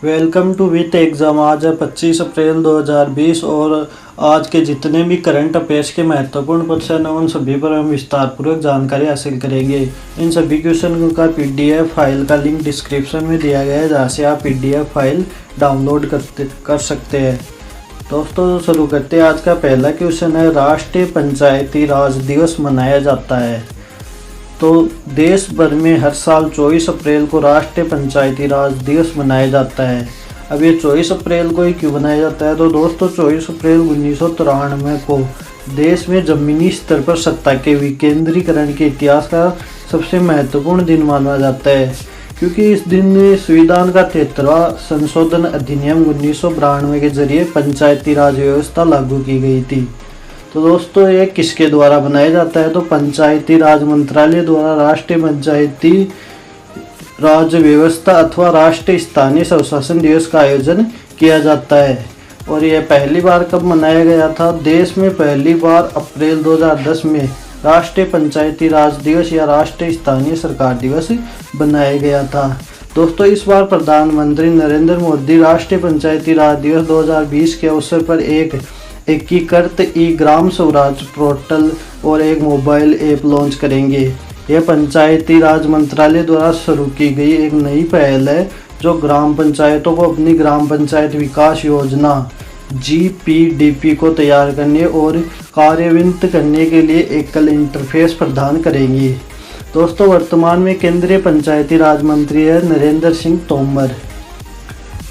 Welcome to with exam. आज है 25 अप्रैल 2020 और आज के जितने भी करंट अफेयर्स के महत्वपूर्ण क्वेश्चन हैं उन सभी पर हम विस्तारपूर्वक जानकारी हासिल करेंगे। इन सभी क्वेश्चन का पीडीएफ फाइल का लिंक डिस्क्रिप्शन में दिया गया है, जहाँ से आप पीडीएफ फाइल डाउनलोड कर सकते हैं। दोस्तों शुरू करते हैं। आज का पहला क्वेश्चन है, राष्ट्रीय पंचायती राज दिवस मनाया जाता है। तो देश भर में हर साल 24 अप्रैल को राष्ट्रीय पंचायती राज दिवस मनाया जाता है। अब ये 24 अप्रैल को ही क्यों मनाया जाता है? तो दोस्तों 24 अप्रैल 1993 को देश में ज़मीनी स्तर पर सत्ता के विकेंद्रीकरण के इतिहास का सबसे महत्वपूर्ण दिन माना जाता है, क्योंकि इस दिन संविधान का 73वां संशोधन अधिनियम 1992 के जरिए पंचायती राज व्यवस्था लागू की गई थी। तो दोस्तों ये किसके द्वारा बनाया जाता है? तो पंचायती राज मंत्रालय द्वारा राष्ट्रीय पंचायती राज व्यवस्था अथवा राष्ट्रीय स्थानीय स्वशासन दिवस का आयोजन किया जाता है। और यह पहली बार कब मनाया गया था? देश में पहली बार अप्रैल 2010 में राष्ट्रीय पंचायती राज दिवस या राष्ट्रीय स्थानीय सरकार दिवस बनाया गया था। दोस्तों इस बार प्रधानमंत्री नरेंद्र मोदी राष्ट्रीय पंचायती राज दिवस 2020 के अवसर पर एक एकीकृत ई ग्राम स्वराज पोर्टल और एक मोबाइल ऐप लॉन्च करेंगे। यह पंचायती राज मंत्रालय द्वारा शुरू की गई एक नई पहल है, जो ग्राम पंचायतों को अपनी ग्राम पंचायत विकास योजना GPDP को तैयार करने और कार्यान्वित करने के लिए एकल इंटरफेस प्रदान करेंगी। दोस्तों वर्तमान में केंद्रीय पंचायती राज मंत्री है नरेंद्र सिंह तोमर।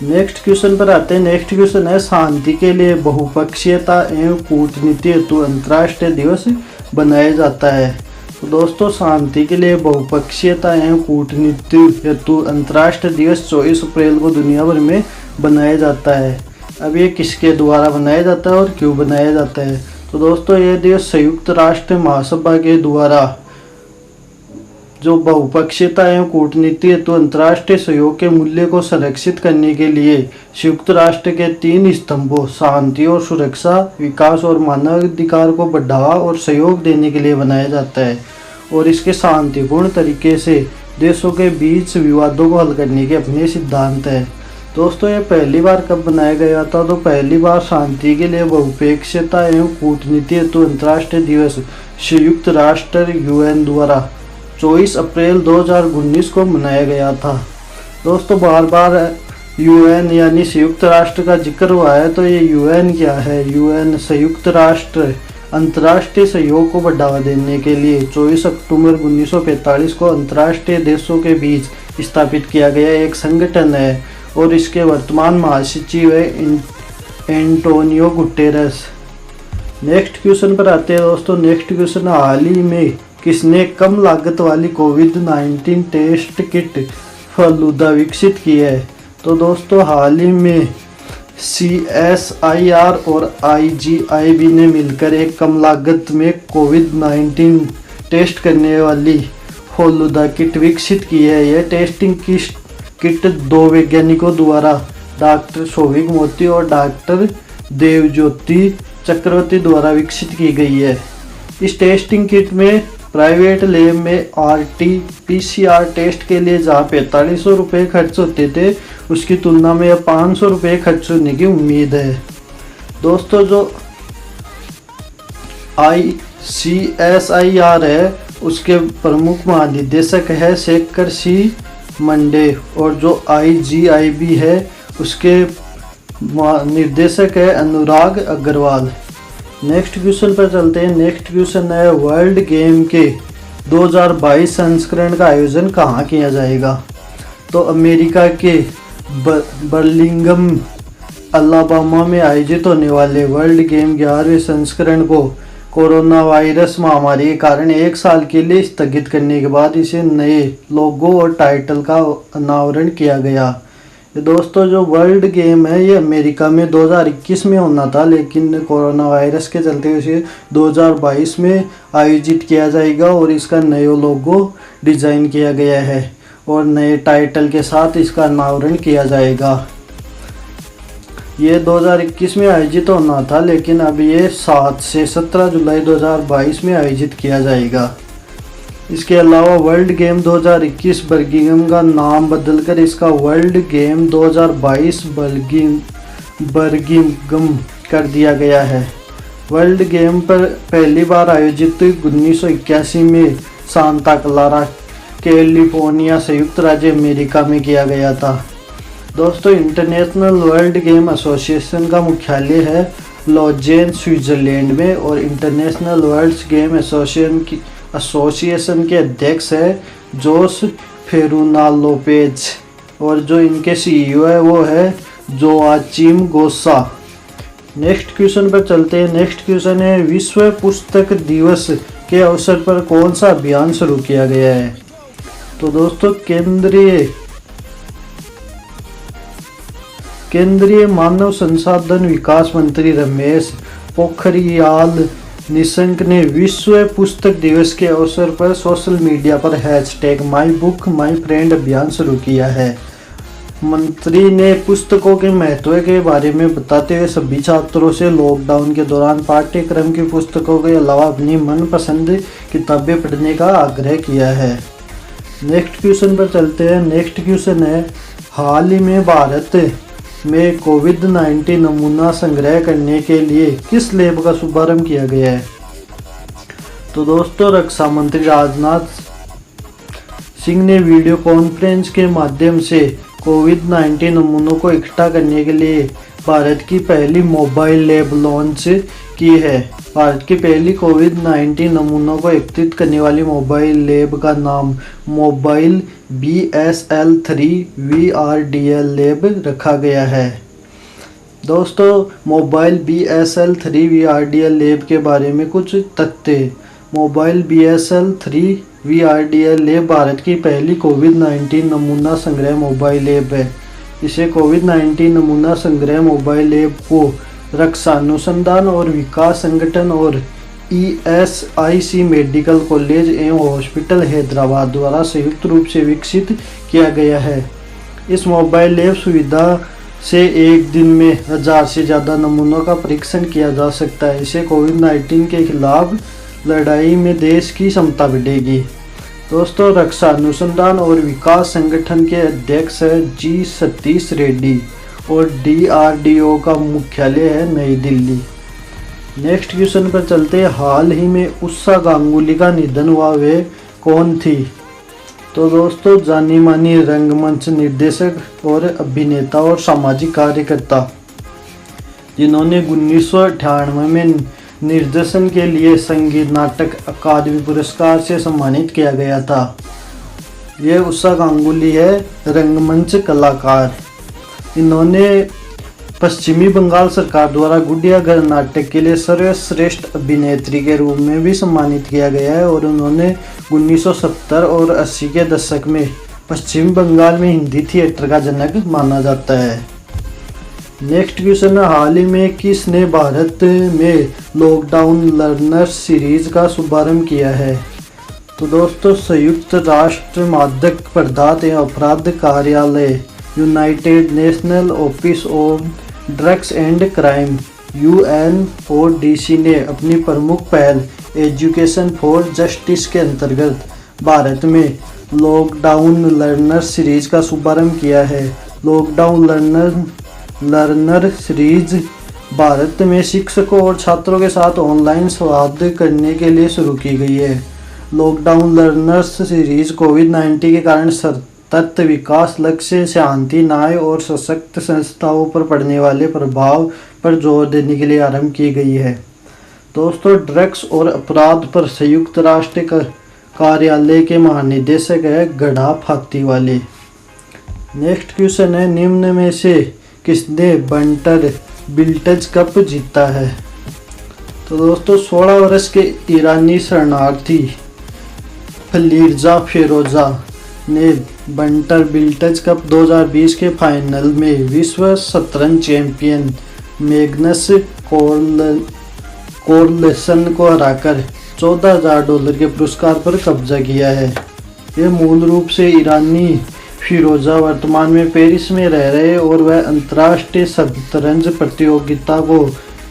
नेक्स्ट क्वेश्चन पर आते हैं। नेक्स्ट क्वेश्चन है, शांति के लिए बहुपक्षीयता एवं कूटनीति हेतु अंतर्राष्ट्रीय दिवस बनाया जाता है। तो दोस्तों शांति के लिए बहुपक्षीयता एवं कूटनीति हेतु अंतर्राष्ट्रीय दिवस 24 अप्रैल को दुनिया भर में बनाया जाता है। अब ये किसके द्वारा बनाया जाता है और क्यों बनाया जाता है? तो दोस्तों यह दिवस संयुक्त राष्ट्र महासभा के द्वारा जो बहुपक्षीयता एवं कूटनीति हेतु अंतर्राष्ट्रीय सहयोग के मूल्य को संरक्षित करने के लिए संयुक्त राष्ट्र के 3 स्तंभों शांति और सुरक्षा, विकास और मानवाधिकार को बढ़ावा और सहयोग देने के लिए बनाया जाता है। और इसके शांतिपूर्ण तरीके से देशों के बीच विवादों को हल करने के अपने सिद्धांत है। दोस्तों ये पहली बार कब बनाया गया था? तो पहली बार शांति के लिए बहुपक्षीयता एवं कूटनीति हेतु अंतर्राष्ट्रीय दिवस संयुक्त राष्ट्र UN द्वारा 24 अप्रैल 2019 को मनाया गया था। दोस्तों बार बार UN यानी संयुक्त राष्ट्र का जिक्र हुआ है, तो ये UN क्या है? UN संयुक्त राष्ट्र अंतर्राष्ट्रीय सहयोग को बढ़ावा देने के लिए 24 अक्टूबर 1945 को अंतर्राष्ट्रीय देशों के बीच स्थापित किया गया एक संगठन है और इसके वर्तमान महासचिव है एंटोनियो गुटेरेस। नेक्स्ट क्वेश्चन पर आते हैं दोस्तों। नेक्स्ट क्वेश्चन, हाल ही में किसने कम लागत वाली कोविड-19 टेस्ट किट फलूदा विकसित की है? तो दोस्तों हाल ही में CSIR और IGIB ने मिलकर एक कम लागत में कोविड-19 टेस्ट करने वाली फलूदा किट विकसित की है। यह टेस्टिंग किट 2 वैज्ञानिकों द्वारा डॉक्टर शोभिक मोती और डॉक्टर देवज्योति चक्रवर्ती द्वारा विकसित की गई है। इस टेस्टिंग किट में प्राइवेट लैब में RT-PCR टेस्ट के लिए जहाँ 4500 रुपये खर्च होते थे, उसकी तुलना में अब 500 रुपये खर्च होने की उम्मीद है। दोस्तों जो CSIR है उसके प्रमुख महानिदेशक है शेखर सी मंडे और जो IGIB है उसके निर्देशक है अनुराग अग्रवाल। नेक्स्ट क्वेश्चन पर चलते हैं। नेक्स्ट क्वेश्चन है, वर्ल्ड गेम के 2022 संस्करण का आयोजन कहाँ किया जाएगा? तो अमेरिका के बर्मिंघम अलाबामा में आयोजित होने वाले वर्ल्ड गेम 11वें संस्करण को कोरोना वायरस महामारी के कारण 1 साल के लिए स्थगित करने के बाद इसे नए लोगो और टाइटल का अनावरण किया गया। दोस्तों जो वर्ल्ड गेम है ये अमेरिका में 2021 में होना था, लेकिन कोरोना वायरस के चलते इसे 2022 में आयोजित किया जाएगा और इसका नया लोगो डिज़ाइन किया गया है और नए टाइटल के साथ इसका अनावरण किया जाएगा। ये 2021 में आयोजित होना था, लेकिन अब ये 7 से 17 जुलाई 2022 में आयोजित किया जाएगा। इसके अलावा वर्ल्ड गेम 2021 बर्मिंघम का नाम बदलकर इसका वर्ल्ड गेम 2022 बर्मिंघम कर दिया गया है। वर्ल्ड गेम पर पहली बार आयोजित 1981 में सांता क्लारा कैलिफोर्निया संयुक्त राज्य अमेरिका में किया गया था। दोस्तों, इंटरनेशनल वर्ल्ड गेम एसोसिएशन का मुख्यालय है लॉजेन स्विट्जरलैंड में और इंटरनेशनल वर्ल्ड गेम एसोसिएशन के अध्यक्ष है जोस फेरुनाल लोपेज और जो इनके सीईओ है वो है जोआचिम गोसा। नेक्स्ट क्वेश्चन पर चलते हैं। नेक्स्ट क्वेश्चन है, विश्व पुस्तक दिवस के अवसर पर कौन सा अभियान शुरू किया गया है? तो दोस्तों, केंद्रीय मानव संसाधन विकास मंत्री रमेश पोखरियाल निशंक ने विश्व पुस्तक दिवस के अवसर पर सोशल मीडिया पर #MyBookMyFriend अभियान शुरू किया है। मंत्री ने पुस्तकों के महत्व के बारे में बताते हुए सभी छात्रों से लॉकडाउन के दौरान पाठ्यक्रम की पुस्तकों के अलावा अपनी मनपसंद किताबें पढ़ने का आग्रह किया है। नेक्स्ट क्वेश्चन पर चलते हैं। नेक्स्ट क्वेश्चन है, हाल ही में भारत में कोविड-19 नमूना संग्रह करने के लिए किस लैब का शुभारंभ किया गया है? तो दोस्तों, रक्षा मंत्री राजनाथ सिंह ने वीडियो कॉन्फ्रेंस के माध्यम से कोविड-19 नमूनों को इकट्ठा करने के लिए भारत की पहली मोबाइल लैब लॉन्च की है। भारत की पहली कोविड-19 नमूनों को एकत्रित करने वाली मोबाइल लैब का नाम मोबाइल BSL-3 VRDL लैब रखा गया है। दोस्तों, मोबाइल BSL-3 VRDL लैब के बारे में कुछ तथ्य। Mobile BSL-3 VRDL lab Bharat की पहली कोविड-19 नमूना संग्रह मोबाइल लैब है। इसे कोविड-19 नमूना संग्रह मोबाइल लैब को रक्षा अनुसंधान और विकास संगठन और ESIC मेडिकल कॉलेज एवं हॉस्पिटल हैदराबाद द्वारा संयुक्त रूप से विकसित किया गया है। इस मोबाइल लैब सुविधा से एक दिन में 1000 से ज़्यादा नमूनों का परीक्षण किया जा सकता है। इसे कोविड-19 के खिलाफ लड़ाई में देश की क्षमता बढ़ेगी। दोस्तों, रक्षा अनुसंधान और विकास संगठन के अध्यक्ष है G सतीश रेड्डी और DRDO का मुख्यालय है नई दिल्ली। नेक्स्ट क्वेश्चन पर चलते हैं। हाल ही में उषा गांगुली का निधन हुआ, वे कौन थी? तो दोस्तों, जानी मानी रंगमंच निर्देशक और अभिनेता और सामाजिक कार्यकर्ता जिन्होंने 1998 में निर्देशन के लिए संगीत नाटक अकादमी पुरस्कार से सम्मानित किया गया था। ये उषा गांगुली है, रंगमंच कलाकार। इन्होंने पश्चिमी बंगाल सरकार द्वारा गुड़िया घर नाटक के लिए सर्वश्रेष्ठ अभिनेत्री के रूप में भी सम्मानित किया गया है और उन्होंने 1970 और 80 के दशक में पश्चिम बंगाल में हिंदी थिएटर का जनक माना जाता है। नेक्स्ट क्वेश्चन है, हाल ही में किसने भारत में लॉकडाउन लर्नर्स सीरीज का शुभारंभ किया है? तो दोस्तों, संयुक्त राष्ट्र मादक पदार्थ एवं अपराध कार्यालय United national office on drugs and crime UNODC ने अपनी प्रमुख पहल एजुकेशन फॉर जस्टिस के अंतर्गत भारत में लॉकडाउन लर्नर सीरीज का शुभारंभ किया है। लॉकडाउन लर्नर सीरीज भारत में शिक्षकों और छात्रों के साथ ऑनलाइन संवाद करने के लिए शुरू की गई है। लॉकडाउन लर्नर्स सीरीज कोविड-19 के कारण सतत विकास, लक्ष्य, शांति, न्याय और सशक्त संस्थाओं पर पड़ने वाले प्रभाव पर जोर देने के लिए आरंभ की गई है। दोस्तों, ड्रग्स और अपराध पर संयुक्त राष्ट्र कार्यालय के महानिदेशक है गढ़ा फातीवाले। नेक्स्ट क्वेश्चन है, निम्न में से किसने बंटर बिल्टज कप जीता है? तो दोस्तों, 16 वर्ष के ईरानी शरणार्थी फलीरजा फिरोजा ने बंटर बिल्टज कप 2020 के फाइनल में विश्व शतरंज चैंपियन मैग्नस कार्लसन को हराकर $14,000 के पुरस्कार पर कब्जा किया है। ये मूल रूप से ईरानी फिरोजा वर्तमान में पेरिस में रह रहे और वह अंतर्राष्ट्रीय शतरंज प्रतियोगिता को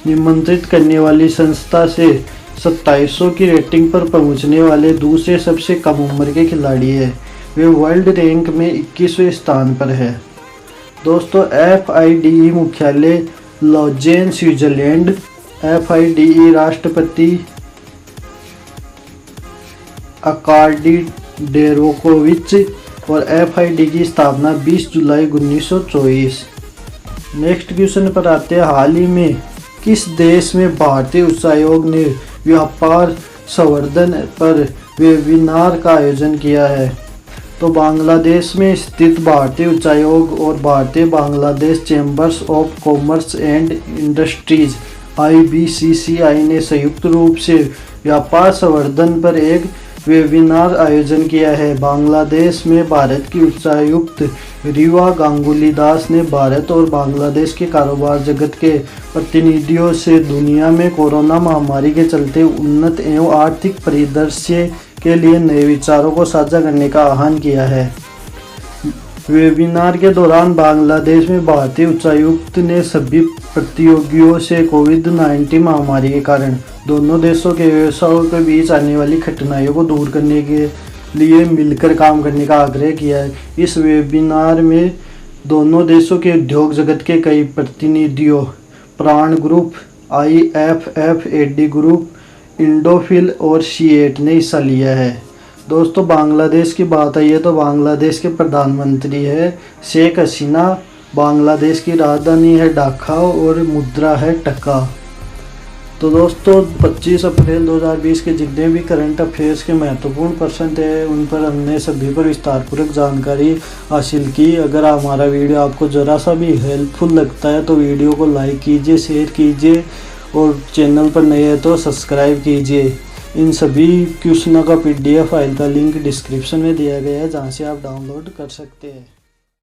निमंत्रित करने वाली संस्था से 2700 की रेटिंग पर पहुंचने वाले दूसरे सबसे कम उम्र के खिलाड़ी है। वे वर्ल्ड रैंक में 21वें स्थान पर है। दोस्तों, FIDE मुख्यालय लॉजेन, स्विट्जरलैंड। FIDE राष्ट्रपति आर्काडी डेरोकोविच और FIDE की स्थापना 20 जुलाई 1924। नेक्स्ट क्वेश्चन पर आते हैं। हाल ही में किस देश में भारतीय उच्चायोग ने व्यापार संवर्धन पर वेबिनार का आयोजन किया है? तो बांग्लादेश में स्थित भारतीय उच्चायोग और भारतीय Bangladesh chambers of commerce and industries IBCCI ने संयुक्त रूप से व्यापार संवर्धन पर एक वेबिनार आयोजन किया है। बांग्लादेश में भारत की उच्चायुक्त रीवा गांगुली दास ने भारत और बांग्लादेश के कारोबार जगत के प्रतिनिधियों से दुनिया में कोरोना महामारी के चलते उन्नत एवं आर्थिक परिदृश्य के लिए नए विचारों को साझा करने का आह्वान किया है। वेबिनार के दौरान बांग्लादेश में भारतीय उच्चायुक्त ने सभी प्रतियोगियों से कोविड-19 महामारी के कारण दोनों देशों के व्यवसायों के बीच आने वाली कठिनाइयों को दूर करने के लिए मिलकर काम करने का आग्रह किया है। इस वेबिनार में दोनों देशों के उद्योग जगत के कई प्रतिनिधियों, प्राण group, IFF, AD group, Indofil और C8 ने हिस्सा लिया है। दोस्तों, बांग्लादेश की बात आई है तो बांग्लादेश के प्रधानमंत्री है शेख हसीना। बांग्लादेश की राजधानी है ढाका और मुद्रा है टका। तो दोस्तों, 25 अप्रैल 2020 के जितने भी करंट अफेयर्स के महत्वपूर्ण प्रश्न थे उन पर हमने सभी पर विस्तारपूर्वक जानकारी हासिल की। अगर हमारा वीडियो आपको ज़रा सा भी हेल्पफुल लगता है तो वीडियो को लाइक कीजिए, शेयर कीजिए और चैनल पर नए हैं तो सब्सक्राइब कीजिए। इन सभी क्वेश्चनों का PDF फाइल का लिंक डिस्क्रिप्शन में दिया गया है, जहां से आप डाउनलोड कर सकते हैं।